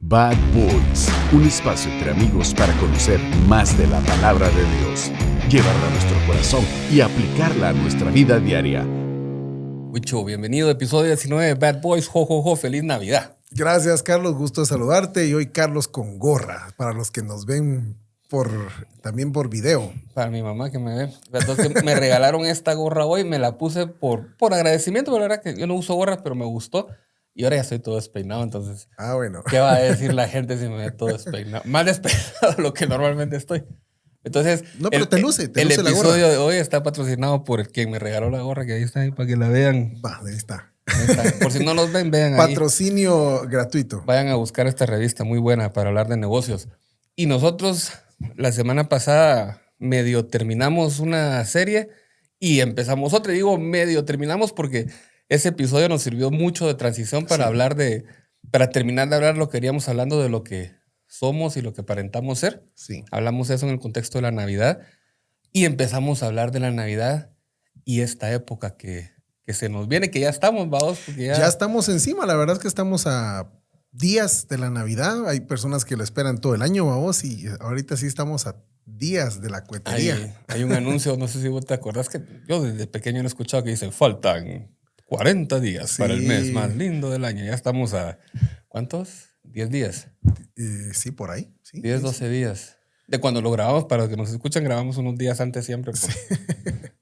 Bad Boys, un espacio entre amigos para conocer más de la palabra de Dios, llevarla a nuestro corazón y aplicarla a nuestra vida diaria. Wicho, bienvenido a episodio 19 de Bad Boys. Jo, jo, jo, feliz Navidad. Gracias, Carlos, gusto de saludarte. Y hoy Carlos con gorra, para los que nos ven también por video. Para mi mamá que me ve. Entonces me regalaron esta gorra hoy, me la puse por agradecimiento, pero la verdad que yo no uso gorras, pero me gustó. Y ahora ya estoy todo despeinado, entonces, Bueno. ¿qué va a decir la gente si me ve todo despeinado? Más despeinado de lo que normalmente estoy. Entonces, No, pero te luce el la gorra. episodio de hoy está patrocinado por quien me regaló la gorra, que ahí está, ahí para que la vean. Ahí está. Por si no nos ven, vean ahí. Patrocinio gratuito. Vayan a buscar esta revista muy buena para hablar de negocios. Y nosotros la semana pasada medio terminamos una serie y empezamos otra. Y digo medio terminamos porque ese episodio nos sirvió mucho de transición para para terminar de hablar lo que queríamos hablando de lo que somos y lo que aparentamos ser. Sí. Hablamos eso en el contexto de la Navidad y empezamos a hablar de la Navidad y esta época que se nos viene, que ya estamos, vamos, porque Ya estamos encima. La verdad es que estamos a días de la Navidad. Hay personas que lo esperan todo el año, vamos, y ahorita sí estamos a días de la cuetería. Hay un anuncio, no sé si vos te acordás, que yo desde pequeño lo he escuchado, que dice, faltan 40 días para el mes más lindo del año. Ya estamos a, ¿cuántos? 10 días. Sí, por ahí. Sí, 10, 12 días. De cuando lo grabamos, para los que nos escuchan, grabamos unos días antes siempre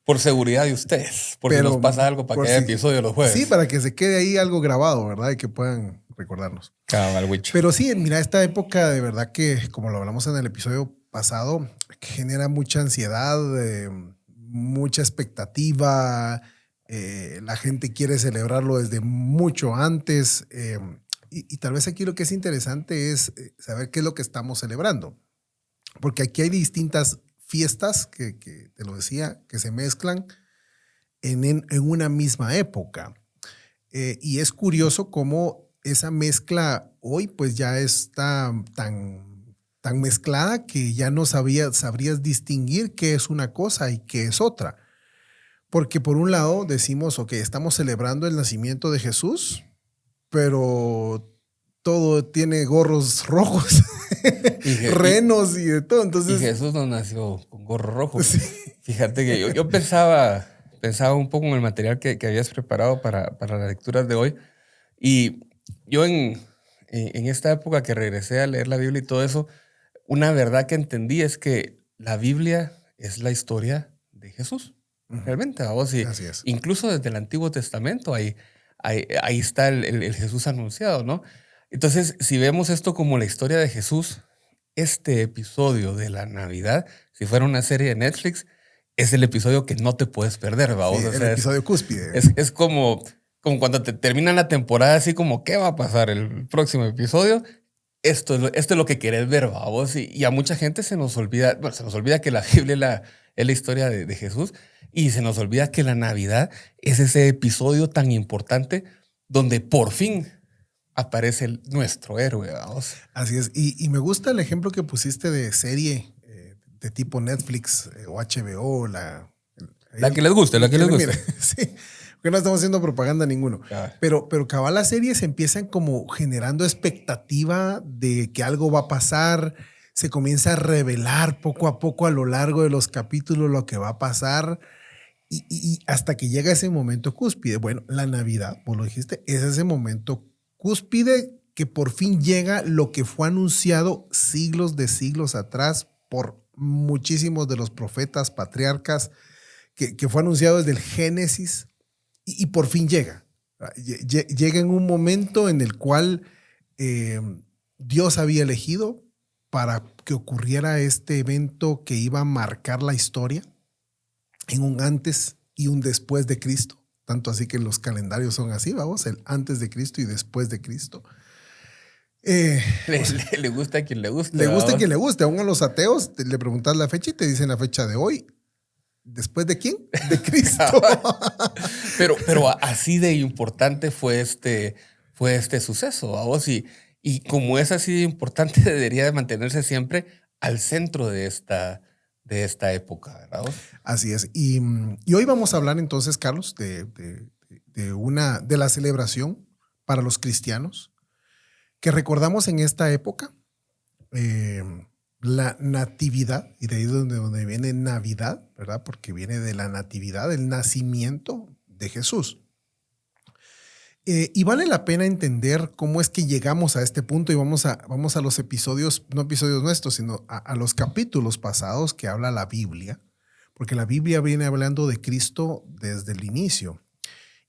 por seguridad de ustedes. Por si nos pasa algo para que haya episodio los jueves. Sí, para que se quede ahí algo grabado, ¿verdad? Y que puedan recordarnos. Cabal, Wicho. Pero sí, mira, esta época de verdad que, como lo hablamos en el episodio pasado, genera mucha ansiedad, mucha expectativa. La gente quiere celebrarlo desde mucho antes. Y tal vez aquí lo que es interesante es saber qué es lo que estamos celebrando. Porque aquí hay distintas fiestas que te lo decía, que se mezclan en una misma época. Y es curioso cómo esa mezcla hoy pues ya está tan mezclada que ya no sabrías distinguir qué es una cosa y qué es otra. Porque por un lado decimos, ok, estamos celebrando el nacimiento de Jesús, pero todo tiene gorros rojos, renos y de todo. Entonces, y Jesús no nació con gorro rojo. Sí. Fíjate que yo pensaba un poco en el material que habías preparado para las lecturas de hoy. Y yo en esta época que regresé a leer la Biblia y todo eso, una verdad que entendí es que la Biblia es la historia de Jesús. Realmente, vos, y así es. incluso desde el Antiguo Testamento ahí está el Jesús anunciado, ¿no? Entonces, si vemos esto como la historia de Jesús, este episodio de la Navidad, si fuera una serie de Netflix, es el episodio que no te puedes perder, ¿vamos? Sí, o sea, el episodio cúspide. Es como cuando te termina la temporada, así como, ¿qué va a pasar el próximo episodio? Esto es lo que querés ver, ¿vamos? Y a mucha gente se nos olvida que la Biblia es la historia de Jesús, y se nos olvida que la Navidad es ese episodio tan importante donde por fin aparece nuestro héroe, vamos. Así es. Y me gusta el ejemplo que pusiste de serie de tipo Netflix o HBO. La que les guste, la que les guste. Mira, sí, porque no estamos haciendo propaganda ninguno. Pero cabal, las series empiezan como generando expectativa de que algo va a pasar. Se comienza a revelar poco a poco a lo largo de los capítulos lo que va a pasar. Y hasta que llega ese momento cúspide. Bueno, la Navidad, vos lo dijiste, es ese momento cúspide que por fin llega lo que fue anunciado siglos de siglos atrás por muchísimos de los profetas, patriarcas, que fue anunciado desde el Génesis y por fin llega. Llega en un momento en el cual Dios había elegido para que ocurriera este evento que iba a marcar la historia en un antes y un después de Cristo. Tanto así que los calendarios son así, vamos, el antes de Cristo y después de Cristo. Le gusta a quien le guste. Le gusta a quien le guste. Aún a los ateos le preguntas la fecha y te dicen la fecha de hoy. ¿Después de quién? De Cristo. pero así de importante fue este suceso, vamos. Y como es así de importante, debería de mantenerse siempre al centro de esta época, ¿verdad? Así es. Y hoy vamos a hablar entonces, Carlos, de la celebración para los cristianos que recordamos en esta época la natividad, y de ahí donde viene Navidad, ¿verdad? Porque viene de la natividad, el nacimiento de Jesús. Y vale la pena entender cómo es que llegamos a este punto y vamos a los episodios, no episodios nuestros, sino a los capítulos pasados que habla la Biblia, porque la Biblia viene hablando de Cristo desde el inicio.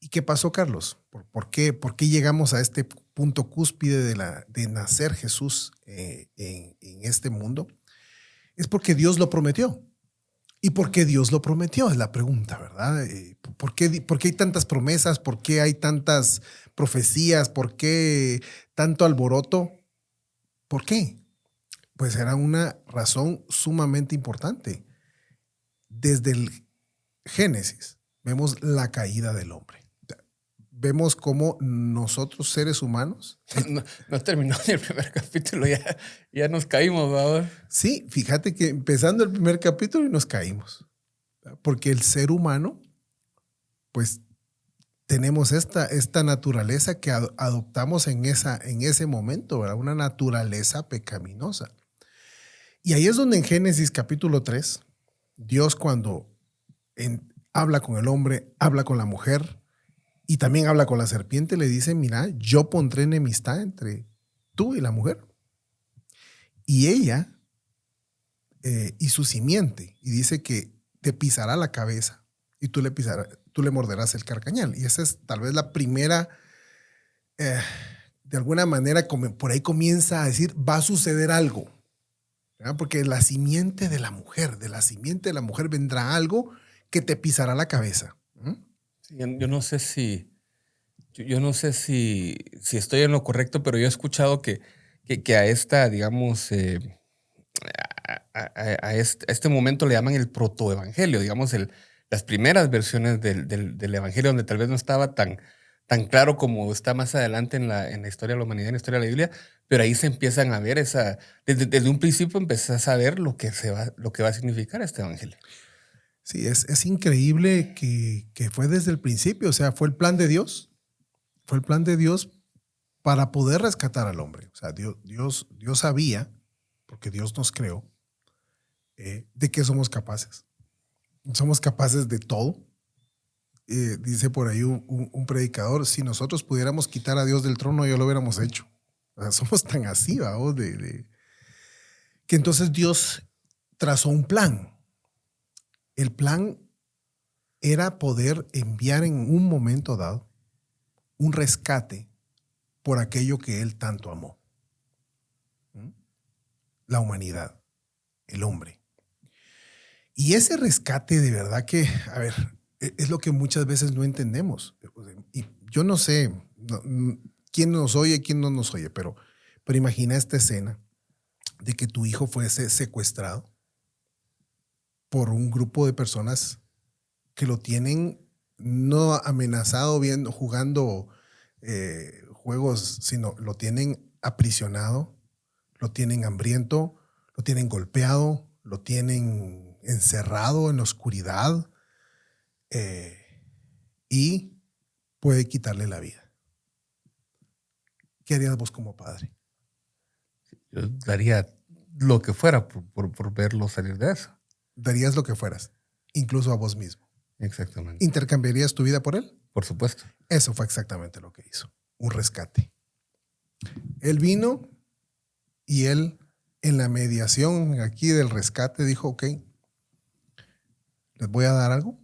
¿Y qué pasó, Carlos? ¿Por qué llegamos a este punto cúspide de nacer Jesús en este mundo? Es porque Dios lo prometió. ¿Y por qué Dios lo prometió? Es la pregunta, ¿verdad? ¿Por qué hay tantas promesas? ¿Por qué hay tantas profecías? ¿Por qué tanto alboroto? ¿Por qué? Pues era una razón sumamente importante. Desde el Génesis vemos la caída del hombre. Vemos cómo nosotros, seres humanos... No terminó ni el primer capítulo, ya nos caímos, ¿verdad? Sí, fíjate que empezando el primer capítulo y nos caímos. Porque el ser humano, pues tenemos esta naturaleza que adoptamos en ese momento, ¿verdad? Una naturaleza pecaminosa. Y ahí es donde en Génesis capítulo 3, Dios cuando habla con el hombre, habla con la mujer, y también habla con la serpiente, le dice, mira, yo pondré enemistad entre tú y la mujer. Y ella y su simiente. Y dice que te pisará la cabeza y tú le morderás el carcañal. Y esa es tal vez la primera, de alguna manera, por ahí comienza a decir, va a suceder algo. ¿Verdad? Porque de la simiente de la mujer vendrá algo que te pisará la cabeza. Yo no sé si estoy en lo correcto, pero yo he escuchado que a esta, digamos, a este momento le llaman el protoevangelio, digamos, las primeras versiones del evangelio, donde tal vez no estaba tan claro como está más adelante en la historia de la humanidad, en la historia de la Biblia, pero ahí se empiezan a ver desde un principio empezás a ver lo que va a significar este evangelio. Sí, es increíble que fue desde el principio, o sea, fue el plan de Dios. Fue el plan de Dios para poder rescatar al hombre. O sea, Dios sabía, porque Dios nos creó, de qué somos capaces. Somos capaces de todo. Dice por ahí un predicador, si nosotros pudiéramos quitar a Dios del trono, ya lo hubiéramos hecho. O sea, somos tan así, ¿vamos? Que entonces Dios trazó un plan. El plan era poder enviar en un momento dado un rescate por aquello que él tanto amó. La humanidad, el hombre. Y ese rescate de verdad que, a ver, es lo que muchas veces no entendemos. Y yo no sé quién nos oye, quién no nos oye, pero imagina esta escena de que tu hijo fuese secuestrado por un grupo de personas que lo tienen no amenazado jugando juegos, sino lo tienen aprisionado, lo tienen hambriento, lo tienen golpeado, lo tienen encerrado en la oscuridad y puede quitarle la vida. ¿Qué harías vos como padre? Yo daría lo que fuera por verlo salir de eso. Darías lo que fueras, incluso a vos mismo. Exactamente. ¿Intercambiarías tu vida por él? Por supuesto. Eso fue exactamente lo que hizo. Un rescate. Él vino y él, en la mediación aquí del rescate, dijo, ok, les voy a dar algo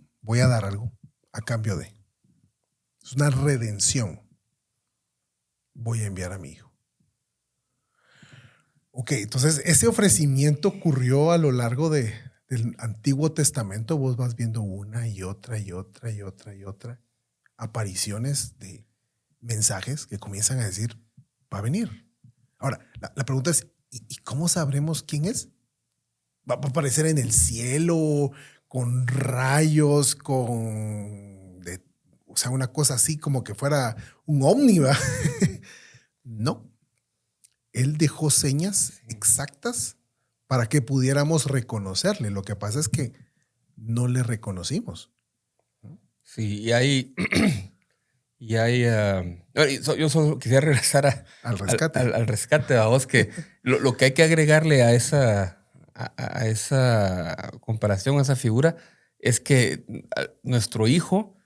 a cambio de. Es una redención. Voy a enviar a mi hijo. Ok, entonces ese ofrecimiento ocurrió a lo largo del Antiguo Testamento. Vos vas viendo una y otra apariciones de mensajes que comienzan a decir, va a venir. Ahora, la pregunta es, ¿y cómo sabremos quién es? ¿Va a aparecer en el cielo con rayos, o sea, una cosa así como que fuera un ovni, ¿va? No. Él dejó señas exactas para que pudiéramos reconocerle. Lo que pasa es que no le reconocimos. Sí, y hay Y hay... yo solo quisiera regresar Al rescate. al rescate, a vos, que lo que hay que agregarle a esa comparación, a esa figura, es que nuestro hijo,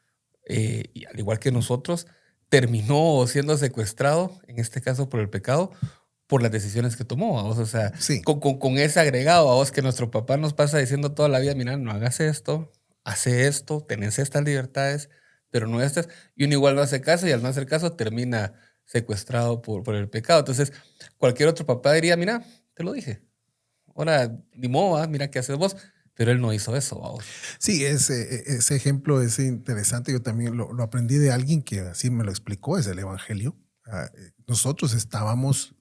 y al igual que nosotros, terminó siendo secuestrado, en este caso por el pecado, por las decisiones que tomó, ¿vos? O sea, Sí. con ese agregado, a vos, que nuestro papá nos pasa diciendo toda la vida, mira, no hagas esto, hace esto, tenés estas libertades, pero no estas. Y uno igual no hace caso, y al no hacer caso termina secuestrado por el pecado. Entonces, cualquier otro papá diría, mira, te lo dije. Ahora, ni modo, mira qué haces vos. Pero él no hizo eso, vamos. Sí, ese ejemplo es interesante. Yo también lo aprendí de alguien que así me lo explicó, es el Evangelio. Nosotros estábamos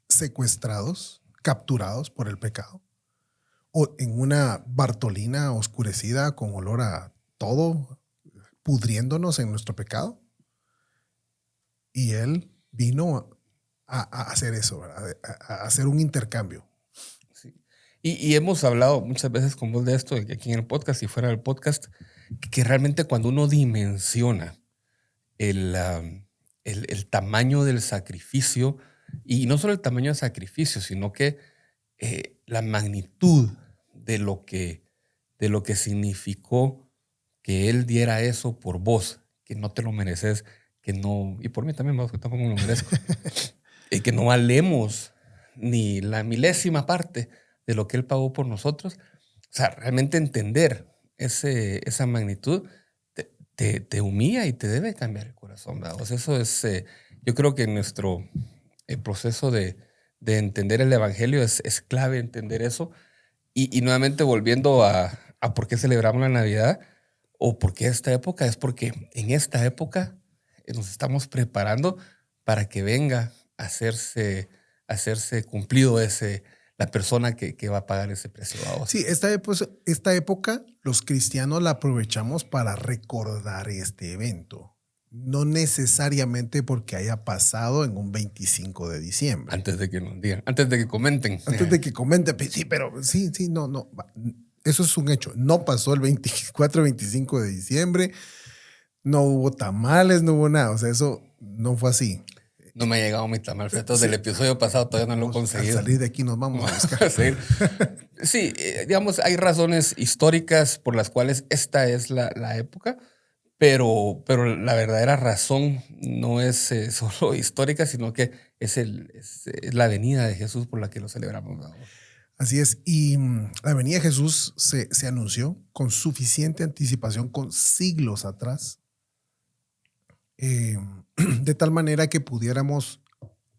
secuestrados, capturados por el pecado, o en una Bartolina oscurecida con olor a todo, pudriéndonos en nuestro pecado. Y él vino a hacer eso, a hacer un intercambio. Sí. Y hemos hablado muchas veces con vos de esto, aquí en el podcast y fuera del podcast, que realmente cuando uno dimensiona el tamaño del sacrificio, y no solo el tamaño del sacrificio, sino que la magnitud de lo que significó que él diera eso por vos, que no te lo mereces, que no, y por mí también, vos, que tampoco me lo merezco, y que no valemos ni la milésima parte de lo que él pagó por nosotros. O sea, realmente entender esa magnitud te humilla y te debe cambiar el corazón, ¿verdad? O sea, eso es, yo creo que nuestro proceso de entender el evangelio es clave entender eso. Y nuevamente volviendo a por qué celebramos la Navidad o por qué esta época, es porque en esta época nos estamos preparando para que venga a hacerse cumplido la persona que va a pagar ese precio. Sí, esta época los cristianos la aprovechamos para recordar este evento. No necesariamente porque haya pasado en un 25 de diciembre. Antes de que nos digan, antes de que comenten. Antes de que comenten, sí, pero sí, no. Eso es un hecho. No pasó el 24, 25 de diciembre. No hubo tamales, no hubo nada. O sea, eso no fue así. No me ha llegado mi tamal. Entonces, del episodio pasado todavía no lo he conseguido. Al salir de aquí nos vamos a buscar. Sí, digamos, hay razones históricas por las cuales esta es la época, pero la verdadera razón no es solo histórica, sino que es la venida de Jesús por la que lo celebramos, ¿no? Así es. Y la venida de Jesús se anunció con suficiente anticipación, con siglos atrás, de tal manera que pudiéramos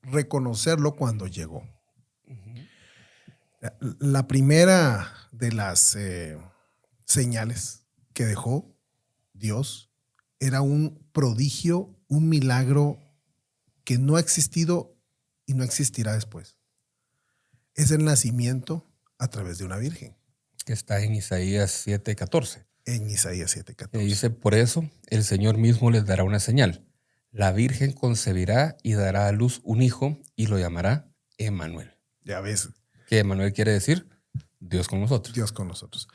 reconocerlo cuando llegó. La primera de las señales que dejó Dios era un prodigio, un milagro que no ha existido y no existirá después. Es el nacimiento a través de una virgen. Que está en Isaías 7:14. En Isaías 7:14. Dice, por eso el Señor mismo les dará una señal. La virgen concebirá y dará a luz un hijo y lo llamará Emmanuel. Ya ves. ¿Qué Emmanuel quiere decir? Dios con nosotros. Dios con nosotros.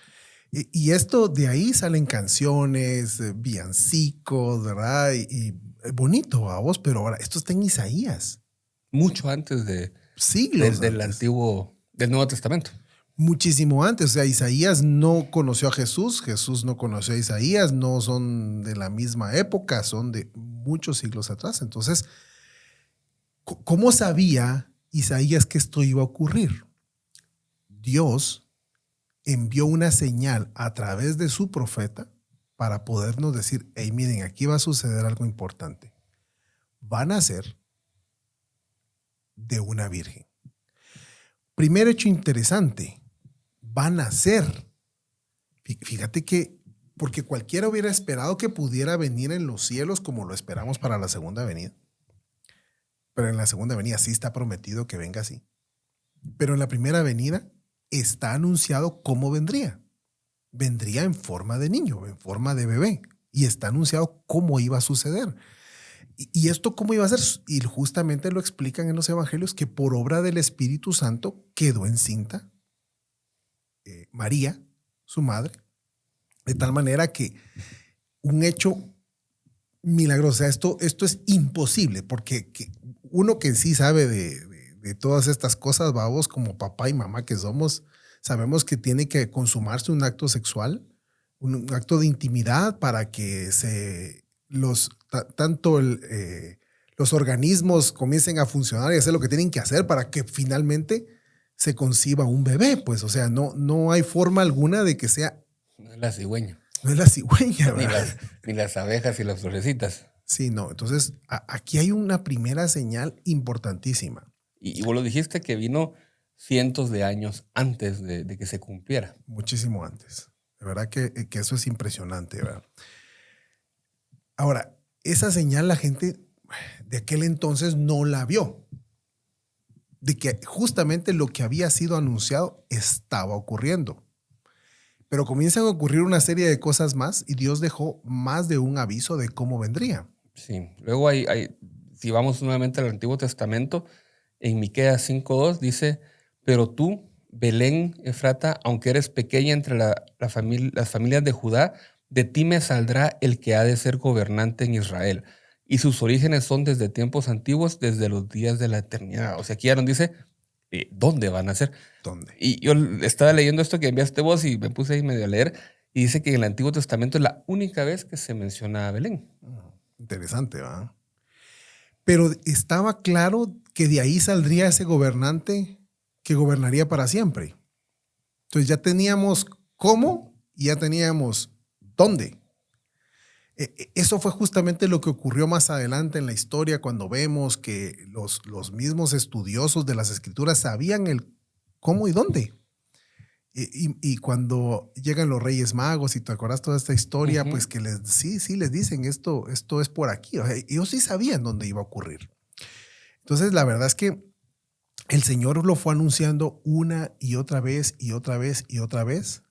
Y esto, de ahí salen canciones, villancicos, ¿verdad? Y bonito a vos, pero ahora, esto está en Isaías. Mucho antes de siglos del Nuevo Testamento. Muchísimo antes. O sea, Isaías no conoció a Jesús, Jesús no conoció a Isaías, no son de la misma época, son de muchos siglos atrás. Entonces, ¿cómo sabía Isaías que esto iba a ocurrir? Dios envió una señal a través de su profeta para podernos decir, hey, miren, aquí va a suceder algo importante. Van a ser de una virgen. Primer hecho interesante, van a ser. Fíjate que, porque cualquiera hubiera esperado que pudiera venir en los cielos como lo esperamos para la segunda venida. Pero en la segunda venida sí está prometido que venga así. Pero en la primera venida está anunciado cómo vendría. Vendría en forma de niño, en forma de bebé. Y está anunciado cómo iba a suceder. ¿Y esto cómo iba a ser? Y justamente lo explican en los evangelios que por obra del Espíritu Santo quedó encinta María, su madre, de tal manera que un hecho milagroso. O sea, esto es imposible porque uno que sí sabe de todas estas cosas, babos, como papá y mamá que somos, sabemos que tiene que consumarse un acto sexual, un acto de intimidad para que los organismos comiencen a funcionar y hacer lo que tienen que hacer para que finalmente se conciba un bebé. Pues, o sea, no hay forma alguna de que sea. No es la cigüeña. No es la cigüeña, ¿verdad? Ni las abejas y las florecitas. Sí, no. Entonces, aquí hay una primera señal importantísima. Y vos lo dijiste que vino cientos de años antes de que se cumpliera. Muchísimo antes. De verdad que eso es impresionante, ¿verdad? Ahora, esa señal la gente de aquel entonces no la vio. De que justamente lo que había sido anunciado estaba ocurriendo. Pero comienzan a ocurrir una serie de cosas más y Dios dejó más de un aviso de cómo vendría. Sí. Luego si vamos nuevamente al Antiguo Testamento, en Miqueas 5:2 dice, pero tú, Belén Efrata, aunque eres pequeña entre las familias de Judá, de ti me saldrá el que ha de ser gobernante en Israel. Y sus orígenes son desde tiempos antiguos, desde los días de la eternidad. O sea, aquí ya nos dice dónde van a ser. ¿Dónde? Y yo estaba leyendo esto que enviaste vos y me puse ahí medio a leer. Y dice que en el Antiguo Testamento es la única vez que se menciona a Belén. Interesante, ¿verdad? Pero estaba claro que de ahí saldría ese gobernante que gobernaría para siempre. Entonces ya teníamos cómo y ya teníamos dónde. Eso fue justamente lo que ocurrió más adelante en la historia cuando vemos que los mismos estudiosos de las escrituras sabían el cómo y dónde. Y cuando llegan los Reyes Magos y te acuerdas toda esta historia, pues que sí les dicen esto es por aquí. O sea, ellos sí sabían dónde iba a ocurrir. Entonces la verdad es que el Señor lo fue anunciando una y otra vez y otra vez y otra vez,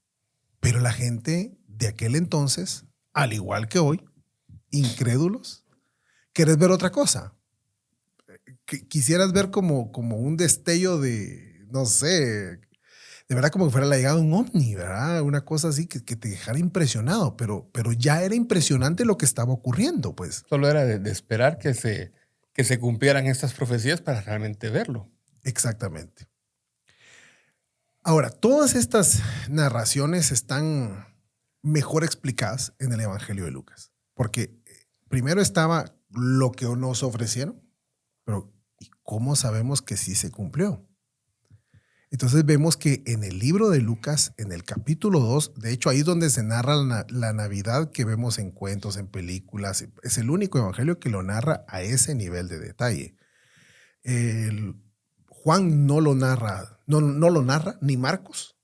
pero la gente de aquel entonces, al igual que hoy, incrédulos, querés ver otra cosa. Quisieras ver como un destello de, no sé, de verdad como que fuera la llegada de un ovni, ¿verdad? Una cosa así que te dejara impresionado, pero ya era impresionante lo que estaba ocurriendo, pues. Solo era de esperar que se cumplieran estas profecías para realmente verlo. Exactamente. Ahora, todas estas narraciones están mejor explicadas en el Evangelio de Lucas, porque primero estaba lo que nos ofrecieron, pero ¿y cómo sabemos que sí se cumplió? Entonces vemos que en el libro de Lucas, en el capítulo 2, de hecho ahí es donde se narra la Navidad que vemos en cuentos, en películas, es el único evangelio que lo narra a ese nivel de detalle. Juan no lo narra, no lo narra, ni Marcos.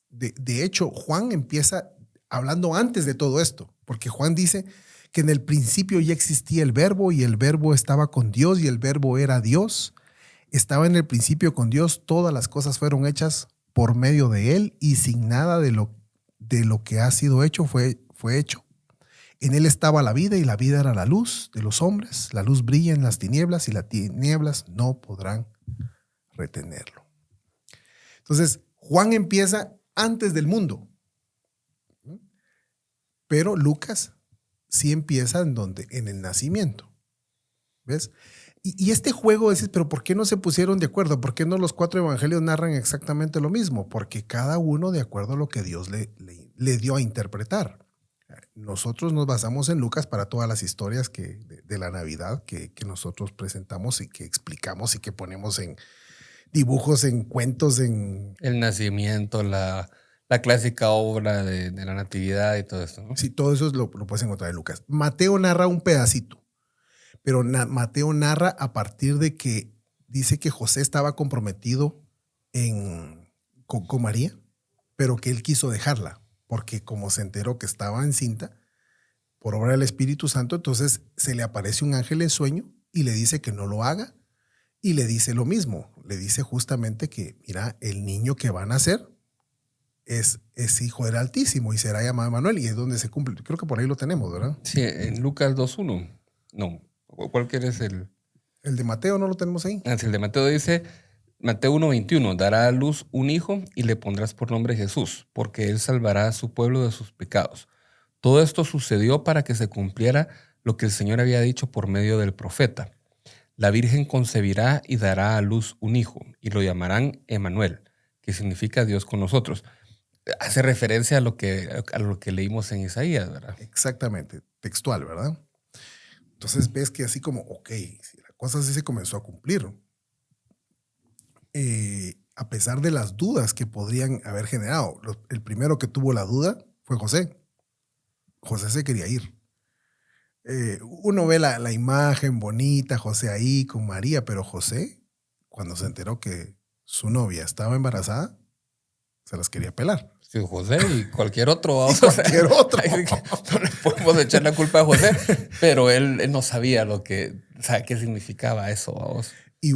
De hecho, Juan empieza hablando antes de todo esto, porque Juan dice que en el principio ya existía el verbo y el verbo estaba con Dios y el verbo era Dios. Estaba en el principio con Dios, todas las cosas fueron hechas por medio de él y sin nada de lo que ha sido hecho fue hecho. En él estaba la vida y la vida era la luz de los hombres. La luz brilla en las tinieblas y las tinieblas no podrán retenerlo. Entonces, Juan empieza antes del mundo, pero Lucas sí empieza en el nacimiento. ¿Ves? Y este juego es, pero ¿por qué no se pusieron de acuerdo? ¿Por qué no los 4 evangelios narran exactamente lo mismo? Porque cada uno de acuerdo a lo que Dios le dio a interpretar. Nosotros nos basamos en Lucas para todas las historias de la Navidad que nosotros presentamos y que explicamos y que ponemos en dibujos, en cuentos, en... El nacimiento, la clásica obra de la natividad y todo esto, ¿no? Sí, todo eso lo puedes encontrar en Lucas. Mateo narra un pedacito, pero Mateo narra a partir de que dice que José estaba comprometido con María, pero que él quiso dejarla, porque como se enteró que estaba encinta por obra del Espíritu Santo, entonces se le aparece un ángel en sueño y le dice que no lo haga y le dice lo mismo. Le dice justamente que, mira, el niño que va a nacer es hijo del Altísimo y será llamado Emmanuel, y es donde se cumple. Creo que por ahí lo tenemos, ¿verdad? Sí, en Lucas 2:1. No, ¿cuál quieres el? El de Mateo no lo tenemos ahí. El de Mateo dice, Mateo 1:21, dará a luz un hijo y le pondrás por nombre Jesús, porque él salvará a su pueblo de sus pecados. Todo esto sucedió para que se cumpliera lo que el Señor había dicho por medio del profeta. La Virgen concebirá y dará a luz un hijo, y lo llamarán Emmanuel, que significa Dios con nosotros. Hace referencia a lo que leímos en Isaías, ¿verdad? Exactamente, textual, ¿verdad? Entonces ves que así como, ok, si la cosa sí se comenzó a cumplir. A pesar de las dudas que podrían haber generado, el primero que tuvo la duda fue José. José se quería ir. Uno ve la imagen bonita, José ahí con María, pero José, cuando se enteró que su novia estaba embarazada, se las quería pelar. Sí, José y cualquier otro. Y cualquier otro. No le podemos echar la culpa a José, pero él no sabía qué significaba eso, vamos. Y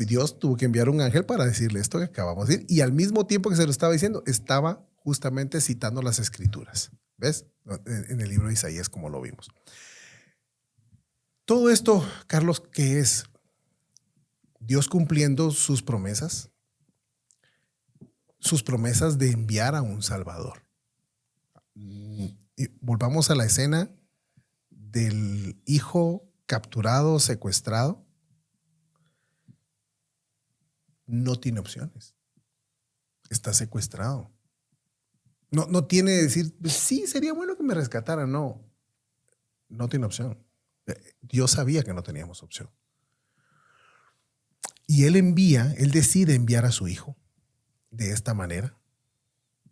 Dios tuvo que enviar un ángel para decirle esto que acabamos de decir. Y al mismo tiempo que se lo estaba diciendo, estaba justamente citando las escrituras. ¿Ves? En el libro de Isaías, como lo vimos. Todo esto, Carlos, ¿qué es? Dios cumpliendo sus promesas de enviar a un Salvador. Y volvamos a la escena del hijo capturado, secuestrado. No tiene opciones. Está secuestrado. No tiene decir, sí, sería bueno que me rescataran. No tiene opción. Dios sabía que no teníamos opción. Y él decide enviar a su hijo de esta manera.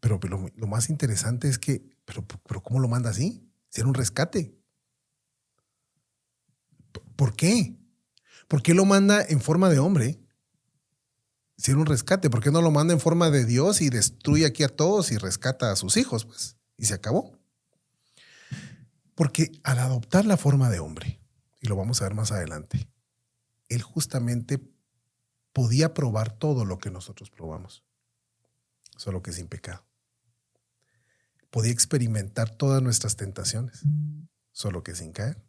Pero lo más interesante es que, pero ¿cómo lo manda así? Si era un rescate. ¿Por qué? ¿Por qué lo manda en forma de hombre? Si era un rescate, ¿por qué no lo manda en forma de Dios y destruye aquí a todos y rescata a sus hijos? Pues, y se acabó. Porque al adoptar la forma de hombre, y lo vamos a ver más adelante, él justamente podía probar todo lo que nosotros probamos, solo que sin pecado. Podía experimentar todas nuestras tentaciones, solo que sin caer.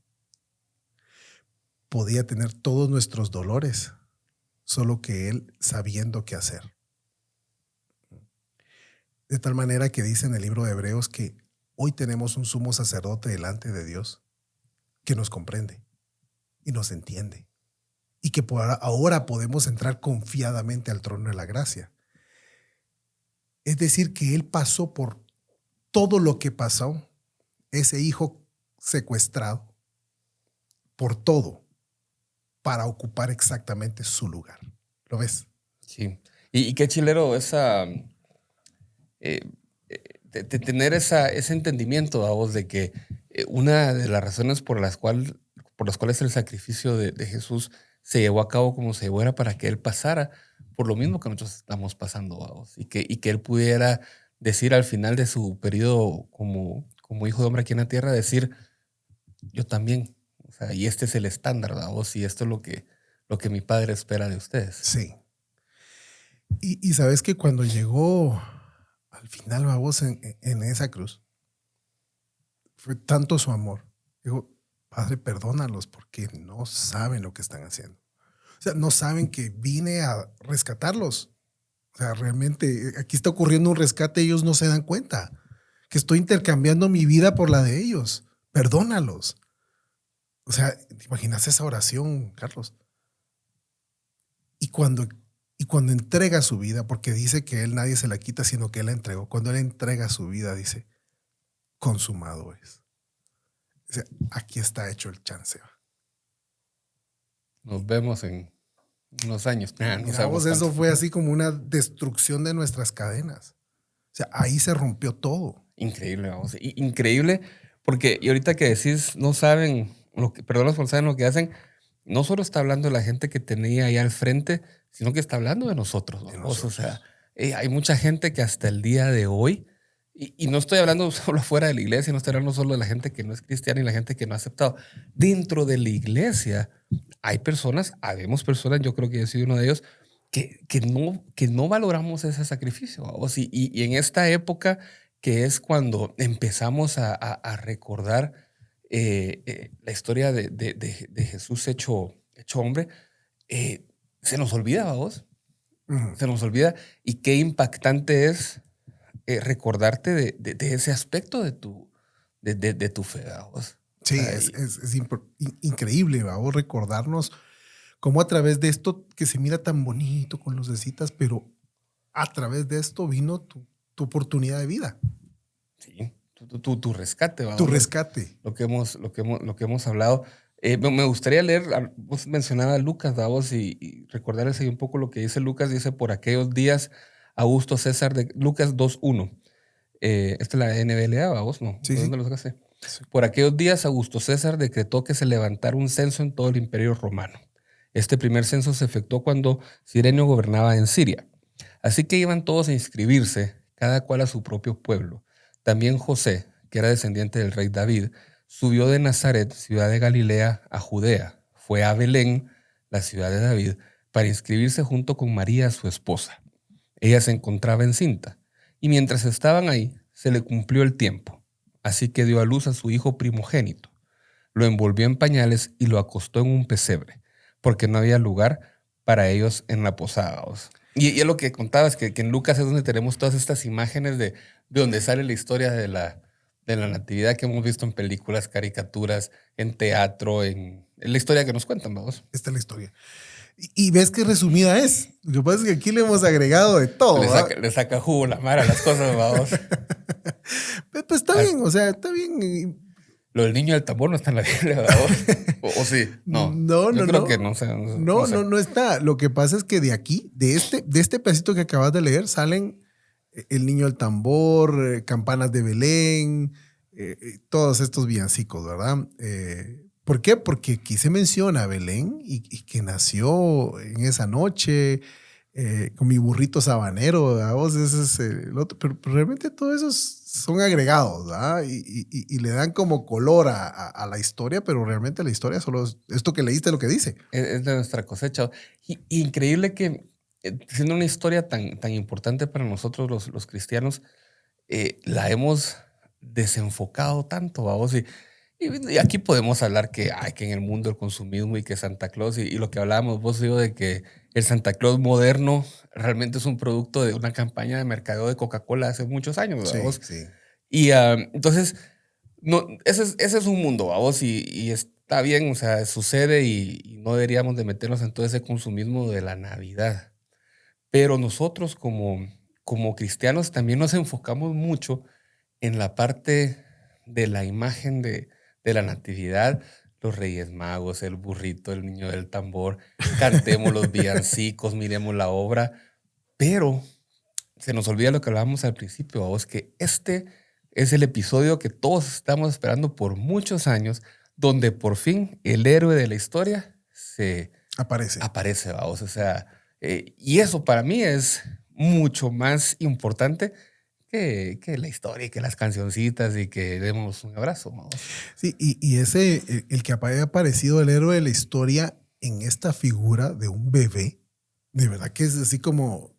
Podía tener todos nuestros dolores, solo que él sabiendo qué hacer. De tal manera que dice en el libro de Hebreos que hoy tenemos un sumo sacerdote delante de Dios que nos comprende y nos entiende y que ahora podemos entrar confiadamente al trono de la gracia. Es decir, que él pasó por todo lo que pasó, ese hijo secuestrado, por todo, para ocupar exactamente su lugar. ¿Lo ves? Sí. Y qué chilero esa... de tener ese entendimiento a vos de que una de las razones por las cuales el sacrificio de Jesús se llevó a cabo como se llevó era para que Él pasara por lo mismo que nosotros estamos pasando a vos y que Él pudiera decir al final de su periodo como hijo de hombre aquí en la tierra, decir, yo también, o sea, y este es el estándar, vos, y esto es lo que mi Padre espera de ustedes. Sí. Y sabes que cuando llegó al final, vamos, en esa cruz, fue tanto su amor. Digo, Padre, perdónalos porque no saben lo que están haciendo. O sea, no saben que vine a rescatarlos. O sea, realmente aquí está ocurriendo un rescate, ellos no se dan cuenta que estoy intercambiando mi vida por la de ellos. Perdónalos. O sea, ¿te imaginas esa oración, Carlos? Y cuando entrega su vida, porque dice que él nadie se la quita, sino que él la entregó. Cuando él entrega su vida, dice, consumado es. O sea, aquí está hecho el chance. Nos vemos en unos años. Miramos, eso fue así como una destrucción de nuestras cadenas. O sea, ahí se rompió todo. Increíble, vamos. Increíble, porque y ahorita que decís, no saben, perdón, no saben lo que hacen, no solo está hablando de la gente que tenía ahí al frente, sino que está hablando de nosotros. O sea, hay mucha gente que hasta el día de hoy, y no estoy hablando solo fuera de la iglesia, no estoy hablando solo de la gente que no es cristiana y la gente que no ha aceptado. Dentro de la iglesia habemos personas, yo creo que yo he sido uno de ellos, que no valoramos ese sacrificio. Y en esta época que es cuando empezamos a recordar la historia de Jesús hecho hombre, se nos olvida, vos. Uh-huh. Se nos olvida. Y qué impactante es recordarte de ese aspecto de tu fe, vos. Sí, increíble, vamos a recordarnos cómo a través de esto que se mira tan bonito con lucecitas, pero a través de esto vino tu oportunidad de vida. Sí, tu rescate, vamos. Tu rescate. Lo que hemos hablado. Me gustaría leer, vos mencionabas a Lucas, vamos, y recordarles ahí un poco lo que dice Lucas. Dice, por aquellos días, Augusto César, de Lucas 2:1. Esta es la NBLA, vamos, ¿no? Sí, ¿Dónde lo sacaste? Sí. Por aquellos días, Augusto César decretó que se levantara un censo en todo el imperio romano. Este primer censo se efectuó cuando Cirenio gobernaba en Siria. Así que iban todos a inscribirse, cada cual a su propio pueblo. También José, que era descendiente del rey David, subió de Nazaret, ciudad de Galilea, a Judea. Fue a Belén, la ciudad de David, para inscribirse junto con María, su esposa. Ella se encontraba encinta, y mientras estaban ahí, se le cumplió el tiempo. Así que dio a luz a su hijo primogénito. Lo envolvió en pañales y lo acostó en un pesebre, porque no había lugar para ellos en la posada. Y es lo que contabas, que en Lucas es donde tenemos todas estas imágenes de donde sale la historia de la natividad que hemos visto en películas, caricaturas, en teatro, en la historia que nos cuentan, vamos. Esta es la historia. Y ves qué resumida es. Lo que pasa es que aquí le hemos agregado de todo. Le saca jugo la mar a las cosas, vamos. Pues está bien, o sea, está bien. Lo del niño del tambor no está en la Biblia, ¿verdad? ¿O sí? No. Yo creo que no sé. No está. Lo que pasa es que de aquí, de este pedacito que acabas de leer, salen el niño del tambor, campanas de Belén, todos estos villancicos, ¿verdad? ¿Por qué? Porque aquí se menciona Belén y que nació en esa noche con mi burrito sabanero, ¿verdad? Ese es el otro. Pero realmente todos esos son agregados, ¿verdad? Y le dan como color a la historia, pero realmente la historia solo es esto que leíste lo que dice. Es de nuestra cosecha. Y increíble que siendo una historia tan importante para nosotros los cristianos, la hemos desenfocado tanto, vamos. Y aquí podemos hablar que en el mundo del consumismo y que Santa Claus y lo que hablábamos vos, digo, de que el Santa Claus moderno realmente es un producto de una campaña de mercadeo de Coca-Cola hace muchos años, ¿vamos? Sí. Y entonces, no, ese es un mundo, ¿vamos? Y está bien, o sea, sucede y no deberíamos de meternos en todo ese consumismo de la Navidad. Pero nosotros como cristianos también nos enfocamos mucho en la parte de la imagen de la natividad, los Reyes Magos, el burrito, el niño del tambor, cantemos los villancicos, miremos la obra, pero se nos olvida lo que hablábamos al principio, vamos, que este es el episodio que todos estamos esperando por muchos años, donde por fin el héroe de la historia se aparece, vamos, o sea, y eso para mí es mucho más importante que la historia y que las cancioncitas y que demos un abrazo, ¿no? Sí, y ese, el que haya aparecido el héroe de la historia en esta figura de un bebé, de verdad que es así como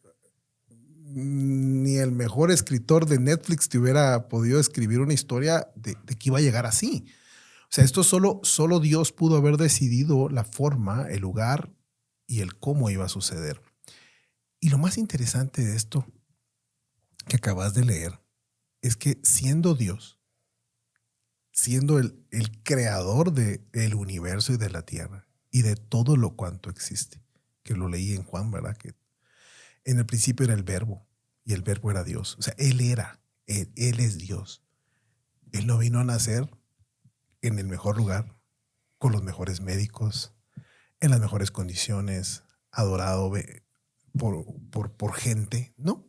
ni el mejor escritor de Netflix te hubiera podido escribir una historia de que iba a llegar así. O sea, esto solo Dios pudo haber decidido la forma, el lugar y el cómo iba a suceder. Y lo más interesante de esto que acabas de leer es que siendo Dios, siendo el creador del universo y de la tierra y de todo lo cuanto existe, que lo leí en Juan, ¿verdad? Que en el principio era el verbo y el verbo era Dios. O sea, Él es Dios. Él no vino a nacer en el mejor lugar, con los mejores médicos, en las mejores condiciones, adorado por gente, ¿no?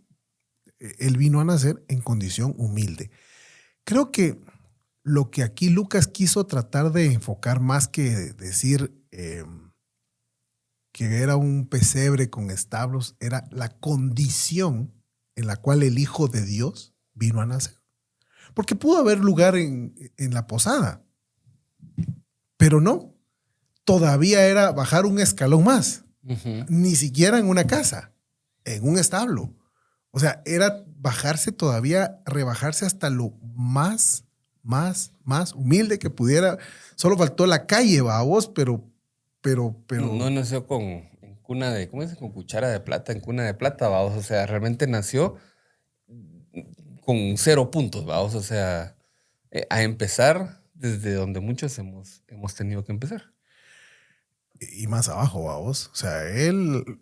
Él vino a nacer en condición humilde. Creo que lo que aquí Lucas quiso tratar de enfocar más que decir que era un pesebre con establos, era la condición en la cual el Hijo de Dios vino a nacer. Porque pudo haber lugar en la posada, pero no. Todavía era bajar un escalón más. Uh-huh. Ni siquiera en una casa, en un establo. O sea, era bajarse todavía, rebajarse hasta lo más humilde que pudiera. Solo faltó la calle, babos, pero. No nació en cuna de, ¿cómo dice? Con cuchara de plata, en cuna de plata, babos. O sea, realmente nació con 0 puntos, babos. O sea, a empezar desde donde muchos hemos tenido que empezar. Y más abajo, vamos. O sea,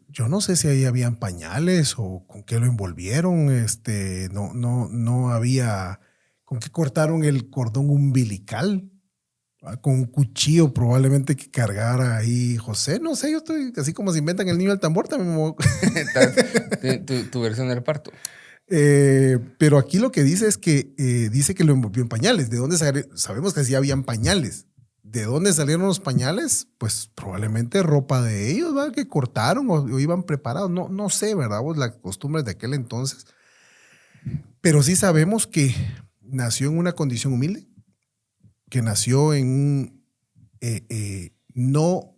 yo no sé si ahí habían pañales o con qué lo envolvieron. No había con qué cortaron el cordón umbilical. Con un cuchillo probablemente que cargara ahí José. No sé, yo estoy así como se inventan el niño del tambor también. tu versión del parto. Pero aquí lo que dice es que dice que lo envolvió en pañales. ¿De dónde sabemos que sí habían pañales? ¿De dónde salieron los pañales? Pues probablemente ropa de ellos, ¿verdad? Que cortaron o iban preparados. No sé, ¿verdad? Pues las costumbres de aquel entonces. Pero sí sabemos que nació en una condición humilde, que nació en un no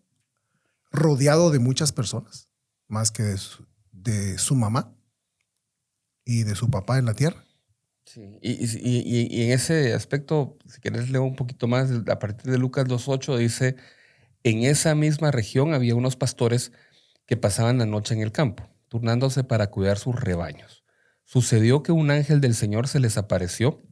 rodeado de muchas personas, más que de su mamá y de su papá en la tierra. Sí, y en ese aspecto, si quieres leo un poquito más, a partir de Lucas 2:8 dice, en esa misma región había unos pastores que pasaban la noche en el campo, turnándose para cuidar sus rebaños. Sucedió que un ángel del Señor se les apareció.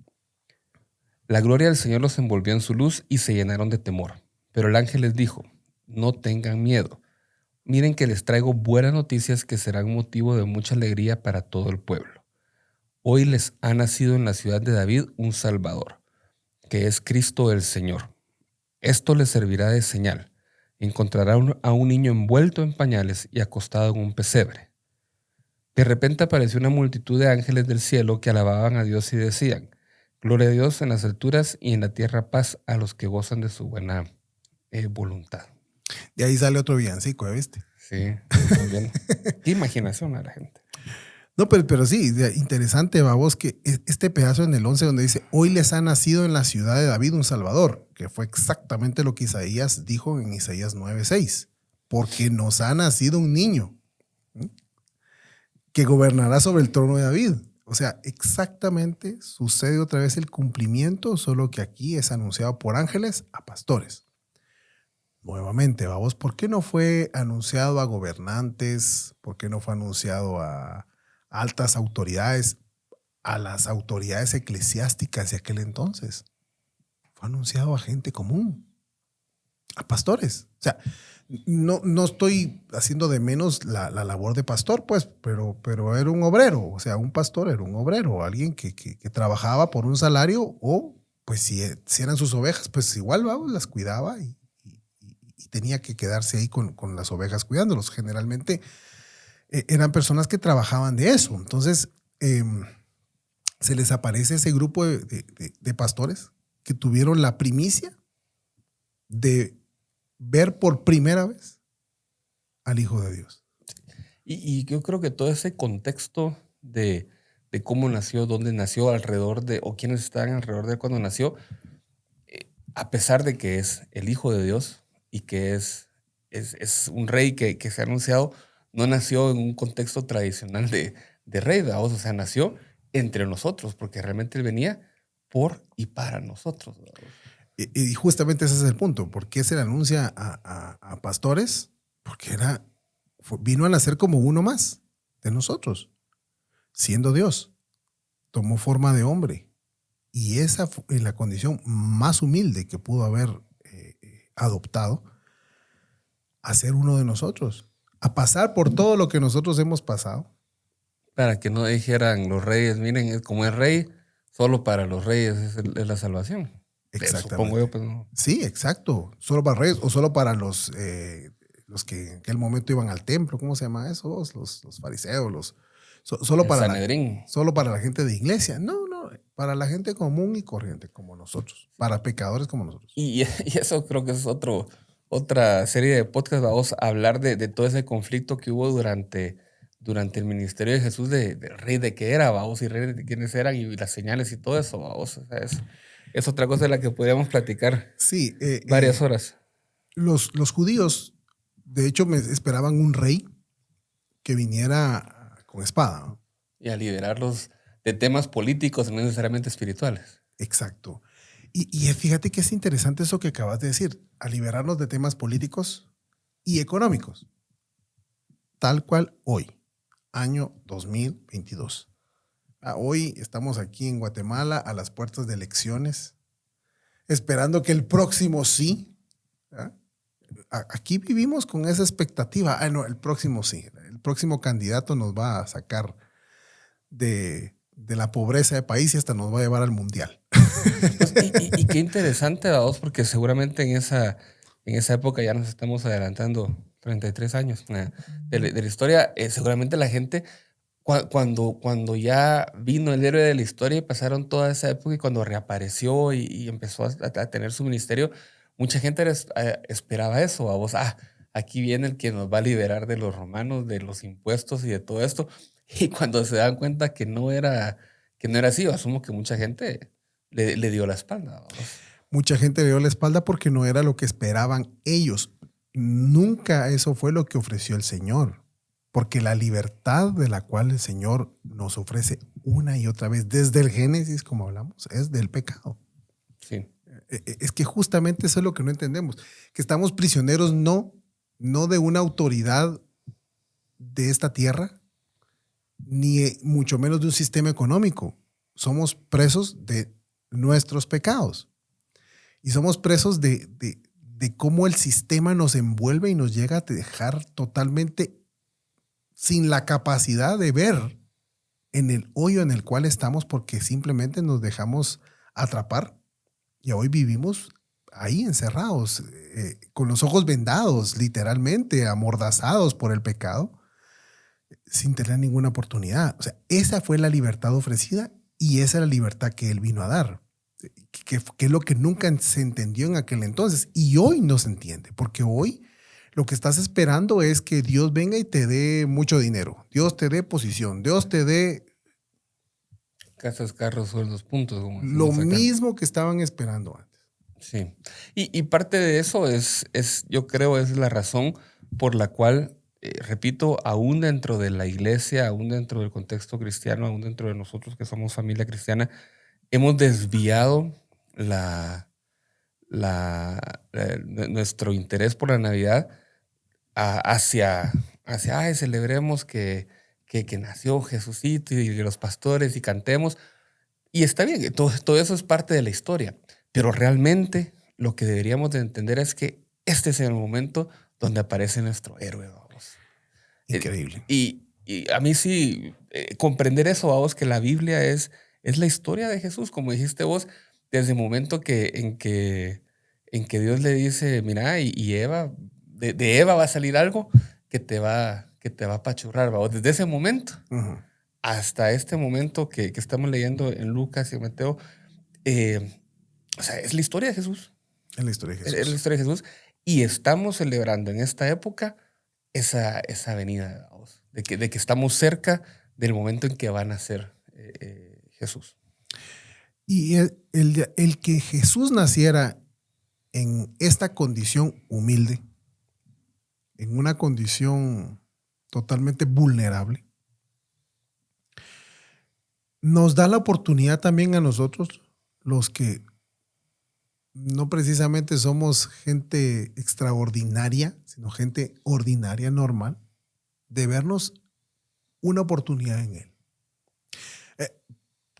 La gloria del Señor los envolvió en su luz y se llenaron de temor. Pero el ángel les dijo, no tengan miedo. Miren que les traigo buenas noticias que serán motivo de mucha alegría para todo el pueblo. Hoy les ha nacido en la ciudad de David un Salvador, que es Cristo el Señor. Esto les servirá de señal. Encontrarán a un niño envuelto en pañales y acostado en un pesebre. De repente apareció una multitud de ángeles del cielo que alababan a Dios y decían, gloria a Dios en las alturas y en la tierra paz a los que gozan de su buena voluntad. De ahí sale otro villancico, ¿viste? Sí, también. Qué imaginación a la gente. No, pero sí, interesante, babos, que este pedazo en el 11 donde dice, hoy les ha nacido en la ciudad de David un Salvador, que fue exactamente lo que Isaías dijo en Isaías 9:6, porque nos ha nacido un niño que gobernará sobre el trono de David. O sea, exactamente sucede otra vez el cumplimiento, solo que aquí es anunciado por ángeles a pastores. Nuevamente, babos, ¿por qué no fue anunciado a gobernantes? ¿Por qué no fue anunciado a altas autoridades, a las autoridades eclesiásticas de aquel entonces? Fue anunciado a gente común, a pastores. O sea, no estoy haciendo de menos la labor de pastor, pues, pero era un obrero. O sea, un pastor era un obrero, alguien que trabajaba por un salario o, pues, si eran sus ovejas, pues igual, vamos, las cuidaba y tenía que quedarse ahí con las ovejas cuidándolos. Generalmente eran personas que trabajaban de eso. Entonces, se les aparece ese grupo de pastores que tuvieron la primicia de ver por primera vez al Hijo de Dios. Y yo creo que todo ese contexto de cómo nació, dónde nació, alrededor de, o quiénes estaban alrededor de cuando nació, a pesar de que es el Hijo de Dios y que es un rey que se ha anunciado, no nació en un contexto tradicional de rey, ¿verdad? O sea, nació entre nosotros, porque realmente él venía por y para nosotros, ¿verdad? Y justamente ese es el punto. ¿Por qué se le anuncia a pastores? Porque vino a nacer como uno más de nosotros, siendo Dios. Tomó forma de hombre. Y esa fue la condición más humilde que pudo haber adoptado, a ser uno de nosotros, a pasar por todo lo que nosotros hemos pasado. Para que no dijeran los reyes, miren, como es rey, solo para los reyes es la salvación. Exactamente. Supongo yo, pues no. Sí, exacto. Solo para reyes o solo para los que en aquel momento iban al templo. ¿Cómo se llama eso? Los fariseos, solo para la gente de iglesia. No, para la gente común y corriente como nosotros, para pecadores como nosotros. Y eso creo que es otra serie de podcasts. Vamos a hablar de todo ese conflicto que hubo durante el ministerio de Jesús, del rey de qué era, vamos, y rey de quiénes eran, y las señales y todo eso, vamos. O sea, es otra cosa de la que podríamos platicar sí, varias horas. Los judíos, de hecho, esperaban un rey que viniera con espada, ¿no? Y a liberarlos de temas políticos, no necesariamente espirituales. Exacto. Y fíjate que es interesante eso que acabas de decir, a liberarnos de temas políticos y económicos, tal cual hoy, año 2022. Hoy estamos aquí en Guatemala a las puertas de elecciones. esperando que el próximo sí. ¿Ah? Aquí vivimos con esa expectativa. Ah, no, el próximo sí. El próximo candidato nos va a sacar de la pobreza de país y hasta nos va a llevar al mundial. Pues, y qué interesante, vamos, porque seguramente en esa época ya nos estamos adelantando 33 años de la historia. Seguramente la gente, cuando ya vino el héroe de la historia y pasaron toda esa época y cuando reapareció y empezó a tener su ministerio, mucha gente esperaba eso, vamos. Aquí viene el que nos va a liberar de los romanos, de los impuestos y de todo esto. Y cuando se dan cuenta que no era así, asumo que mucha gente le dio la espalda. Vamos. Mucha gente le dio la espalda porque no era lo que esperaban ellos. Nunca eso fue lo que ofreció el Señor. Porque la libertad de la cual el Señor nos ofrece una y otra vez, desde el Génesis, como hablamos, es del pecado. Sí. Es que justamente eso es lo que no entendemos. Que estamos prisioneros no de una autoridad de esta tierra, ni mucho menos de un sistema económico. Somos presos de nuestros pecados. Y somos presos de cómo el sistema nos envuelve y nos llega a dejar totalmente sin la capacidad de ver en el hoyo en el cual estamos porque simplemente nos dejamos atrapar. Y hoy vivimos ahí encerrados, con los ojos vendados, literalmente amordazados por el pecado, sin tener ninguna oportunidad. O sea, esa fue la libertad ofrecida y esa es la libertad que Él vino a dar, que es lo que nunca se entendió en aquel entonces. Y hoy no se entiende, porque hoy lo que estás esperando es que Dios venga y te dé mucho dinero, Dios te dé posición, Dios te dé Casas, carros, sueldos, puntos. Como lo mismo que estaban esperando antes. Sí. Y parte de eso yo creo, es la razón por la cual, repito, aún dentro de la iglesia, aún dentro del contexto cristiano, aún dentro de nosotros que somos familia cristiana, hemos desviado nuestro interés por la Navidad hacia ay, celebremos que nació Jesucito y los pastores y cantemos. Y está bien, todo eso es parte de la historia. Pero realmente lo que deberíamos de entender es que este es el momento donde aparece nuestro héroe, vamos. Increíble. Y a mí sí, comprender eso, vamos, que la Biblia es la historia de Jesús, como dijiste vos, desde el momento en que Dios le dice, mira, y Eva, de Eva va a salir algo que te va a apachurrar, vamos. Desde ese momento hasta este momento que estamos leyendo en Lucas y Mateo, o sea, es la historia de Jesús. Es la historia de Jesús. Es la historia de Jesús. Y estamos celebrando en esta época esa venida, vamos, de que estamos cerca del momento en que va a nacer Jesús. Y el que Jesús naciera en esta condición humilde, en una condición totalmente vulnerable, nos da la oportunidad también a nosotros, los que no precisamente somos gente extraordinaria, sino gente ordinaria, normal, de vernos una oportunidad en Él.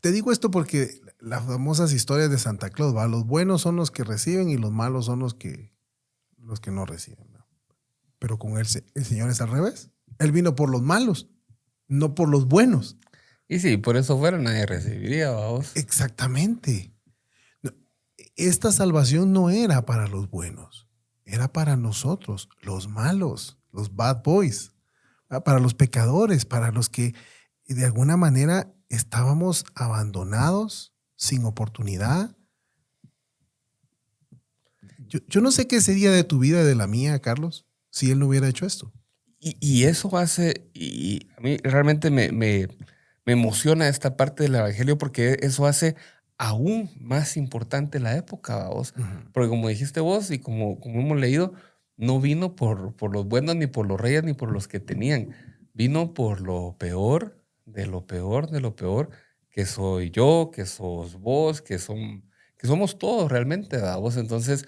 Te digo esto porque las famosas historias de Santa Claus, ¿va? Los buenos son los que reciben y los malos son los que no reciben, ¿no? Pero con él, el Señor es al revés. Él vino por los malos, no por los buenos. Y si por eso fuera, nadie recibiría, vamos. Exactamente. Esta salvación no era para los buenos, era para nosotros, los malos, los bad boys, para los pecadores, para los que de alguna manera estábamos abandonados, sin oportunidad. Yo no sé qué sería de tu vida y de la mía, Carlos, si Él no hubiera hecho esto. Y eso hace, y a mí realmente me emociona esta parte del evangelio porque eso hace aún más importante la época, vos. Porque como dijiste vos y como hemos leído, no vino por los buenos, ni por los reyes, ni por los que tenían. Vino por lo peor, de lo peor, de lo peor, que soy yo, que sos vos, que somos todos realmente, vos. Entonces,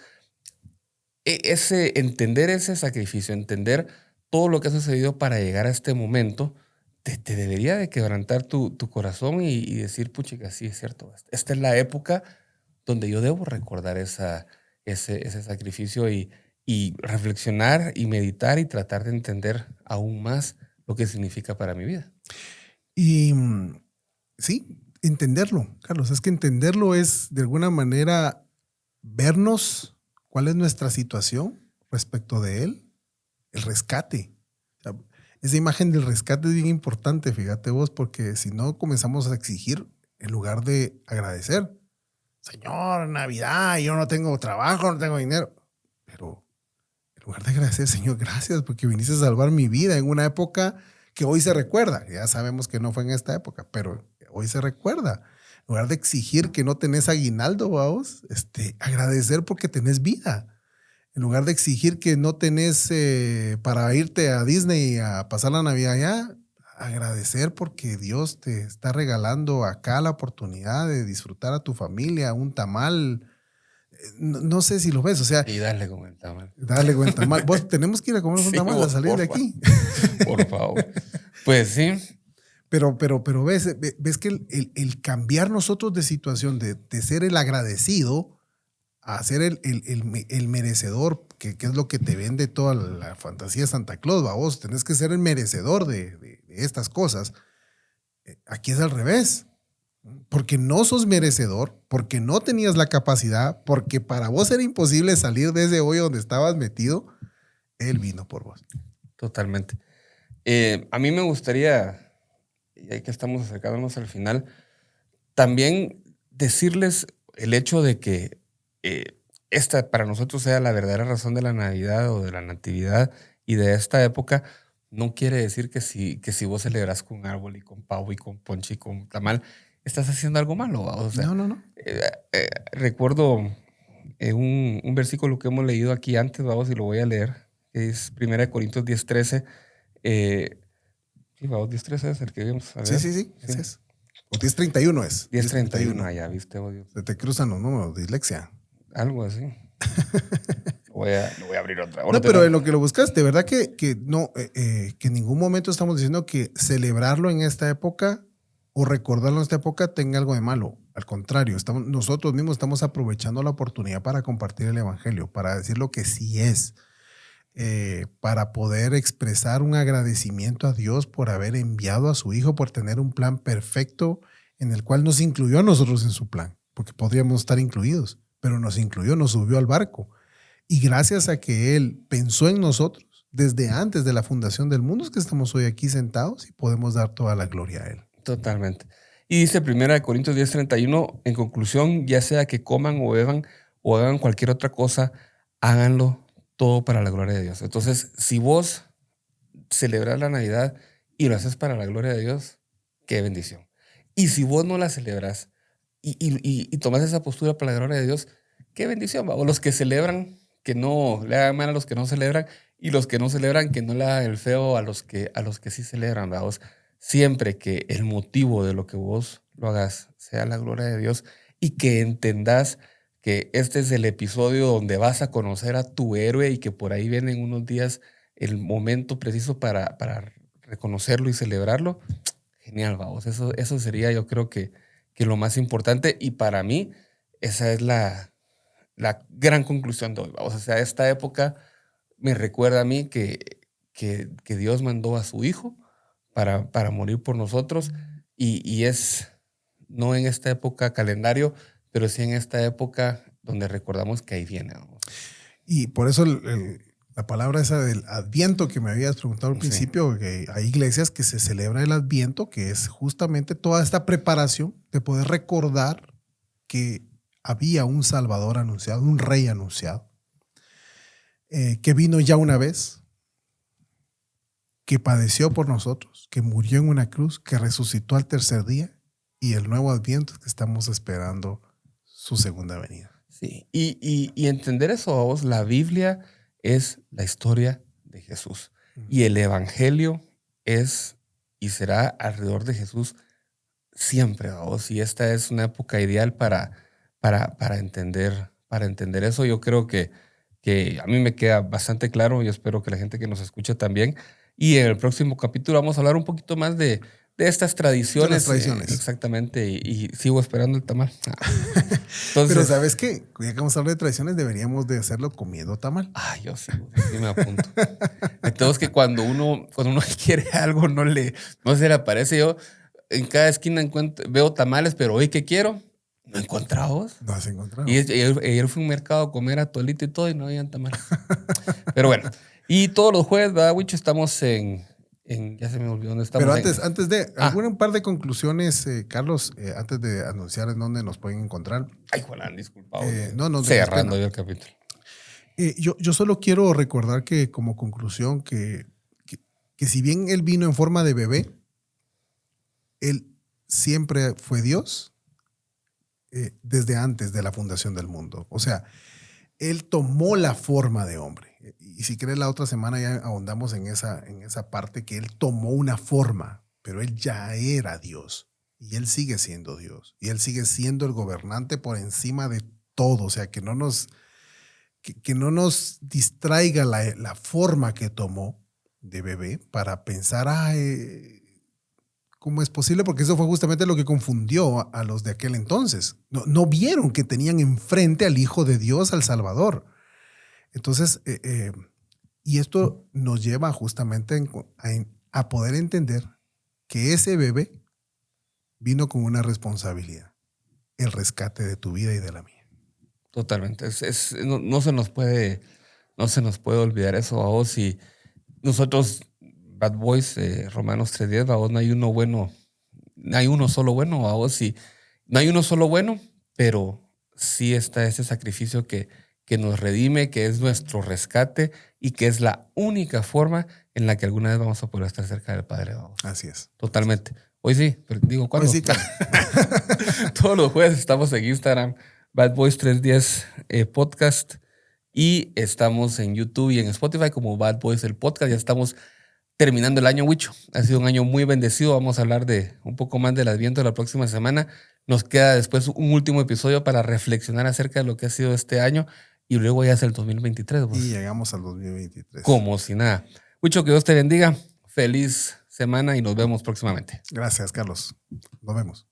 entender ese sacrificio, entender todo lo que ha sucedido para llegar a este momento, te debería de quebrantar tu corazón y decir, puchica, sí, es cierto. Esta es la época donde yo debo recordar ese sacrificio y reflexionar y meditar y tratar de entender aún más lo que significa para mi vida. Y sí, entenderlo, Carlos, es que entenderlo es de alguna manera vernos cuál es nuestra situación respecto de él, el rescate. O sea, esa imagen del rescate es bien importante, fíjate vos, porque si no comenzamos a exigir en lugar de agradecer. Señor, Navidad, yo no tengo trabajo, no tengo dinero. Pero en lugar de agradecer, Señor, gracias porque viniste a salvar mi vida en una época que hoy se recuerda. Ya sabemos que no fue en esta época, pero hoy se recuerda. En lugar de exigir que no tenés aguinaldo, vamos, agradecer porque tenés vida. En lugar de exigir que no tenés para irte a Disney a pasar la Navidad allá, agradecer porque Dios te está regalando acá la oportunidad de disfrutar a tu familia, un tamal. No sé si lo ves, o sea. Y darle con el tamal. Darle con el tamal. Vos tenemos que ir a comer un tamal a salir de aquí. Por favor. Pues sí. Pero ves que el cambiar nosotros de situación, de ser el agradecido a ser el merecedor, que es lo que te vende toda la fantasía de Santa Claus, vos tenés que ser el merecedor de estas cosas. Aquí es al revés. Porque no sos merecedor, porque no tenías la capacidad, porque para vos era imposible salir de ese hoyo donde estabas metido, Él vino por vos. Totalmente. A mí me gustaría, ya que estamos acercándonos al final, también decirles el hecho de que esta para nosotros sea la verdadera razón de la Navidad o de la Natividad y de esta época. No quiere decir que si vos celebras con árbol y con pavo y con ponche y con tamal, estás haciendo algo malo. O sea, No. Recuerdo un versículo que hemos leído aquí antes, vamos, y lo voy a leer, que es 1 Corintios 10:13. Sí, vamos, 10:13 es el que vimos. Sí. Ese es. O 10:31 es. 10:31, allá, viste, odio. Se te cruzan los números, dislexia. Algo así. Lo voy a abrir otra. No, pero en lo que lo buscaste, ¿verdad? Que en ningún momento estamos diciendo que celebrarlo en esta época o recordarlo en esta época tenga algo de malo. Al contrario, nosotros mismos estamos aprovechando la oportunidad para compartir el evangelio, para decir lo que sí es, para poder expresar un agradecimiento a Dios por haber enviado a su Hijo, por tener un plan perfecto en el cual nos incluyó a nosotros en su plan, porque podríamos estar incluidos, pero nos incluyó, nos subió al barco. Y gracias a que Él pensó en nosotros desde antes de la fundación del mundo es que estamos hoy aquí sentados y podemos dar toda la gloria a Él. Totalmente. Y dice 1 Corintios 10:31, en conclusión, ya sea que coman o beban o hagan cualquier otra cosa, háganlo todo para la gloria de Dios. Entonces, si vos celebras la Navidad y lo haces para la gloria de Dios, qué bendición. Y si vos no la celebras y tomas esa postura para la gloria de Dios, qué bendición. O los que celebran, que no le hagan mal a los que no celebran, y los que no celebran, que no le hagan el feo a los que sí celebran. ¿Vamos? Siempre que el motivo de lo que vos lo hagas sea la gloria de Dios y que entendás que este es el episodio donde vas a conocer a tu héroe y que por ahí vienen unos días el momento preciso para reconocerlo y celebrarlo, genial, vamos. Eso sería, yo creo que lo más importante, y para mí esa es la gran conclusión de hoy, vamos. O sea, esta época me recuerda a mí que Dios mandó a su Hijo para morir por nosotros, y es no en esta época calendario, pero sí en esta época donde recordamos que ahí viene. Vamos. Y por eso la palabra esa del Adviento que me habías preguntado al principio, que hay iglesias que se celebra el Adviento, que es justamente toda esta preparación de poder recordar que había un Salvador anunciado, un Rey anunciado, que vino ya una vez, que padeció por nosotros, que murió en una cruz, que resucitó al tercer día, y el nuevo Adviento es que estamos esperando su segunda venida. Sí, y entender eso, vos, la Biblia es la historia de Jesús. Y el Evangelio es y será alrededor de Jesús siempre, vos. Y esta es una época ideal para entender eso. Yo creo que a mí me queda bastante claro, y espero que la gente que nos escucha también. Y en el próximo capítulo vamos a hablar un poquito más de de estas tradiciones. De las tradiciones. Exactamente. Y sigo esperando el tamal. Entonces, pero ¿sabes qué? Ya que vamos a hablar de tradiciones, deberíamos de hacerlo comiendo tamal. Ay, yo sí me apunto. Entonces que cuando uno quiere algo, no se le aparece. Yo en cada esquina veo tamales, pero hoy ¿qué quiero? No he encontrado. No has encontrado. Y ayer fui a un mercado a comer atolito y todo y no habían tamales. Pero bueno. Y todos los jueves, ¿verdad, Wicho? Estamos en ya se me olvidó dónde estamos. Pero antes de, un par de conclusiones, Carlos, antes de anunciar en dónde nos pueden encontrar. Ay, Juan, disculpa. No. Cerrando yo el capítulo. Yo solo quiero recordar que como conclusión que si bien él vino en forma de bebé, él siempre fue Dios desde antes de la fundación del mundo. O sea, él tomó la forma de hombre. Y si querés, la otra semana ya ahondamos en esa parte que él tomó una forma, pero él ya era Dios. Y él sigue siendo Dios. Y él sigue siendo el gobernante por encima de todo. O sea, que no nos distraiga la forma que tomó de bebé para pensar, ¿cómo es posible? Porque eso fue justamente lo que confundió a los de aquel entonces. No vieron que tenían enfrente al Hijo de Dios, al Salvador. Entonces, y esto nos lleva justamente a poder entender que ese bebé vino con una responsabilidad, el rescate de tu vida y de la mía. Totalmente. No se nos puede olvidar eso, a vos. Y nosotros, Bad Boys, Romanos 3:10, a vos no hay uno bueno, no hay uno solo bueno, a vos y no hay uno solo bueno, pero sí está ese sacrificio que nos redime, que es nuestro rescate y que es la única forma en la que alguna vez vamos a poder estar cerca del Padre. Vamos. Así es. Totalmente. Hoy sí, pero digo, ¿cuándo? Hoy sí, Todos los jueves estamos en Instagram, Bad Boys 310 Podcast, y estamos en YouTube y en Spotify como Bad Boys el Podcast. Ya estamos terminando el año, Wicho. Ha sido un año muy bendecido. Vamos a hablar de un poco más del Adviento la próxima semana. Nos queda después un último episodio para reflexionar acerca de lo que ha sido este año. Y luego ya es el 2023. Pues. Y llegamos al 2023. Como si nada. Wicho, que Dios te bendiga. Feliz semana y nos vemos próximamente. Gracias, Carlos. Nos vemos.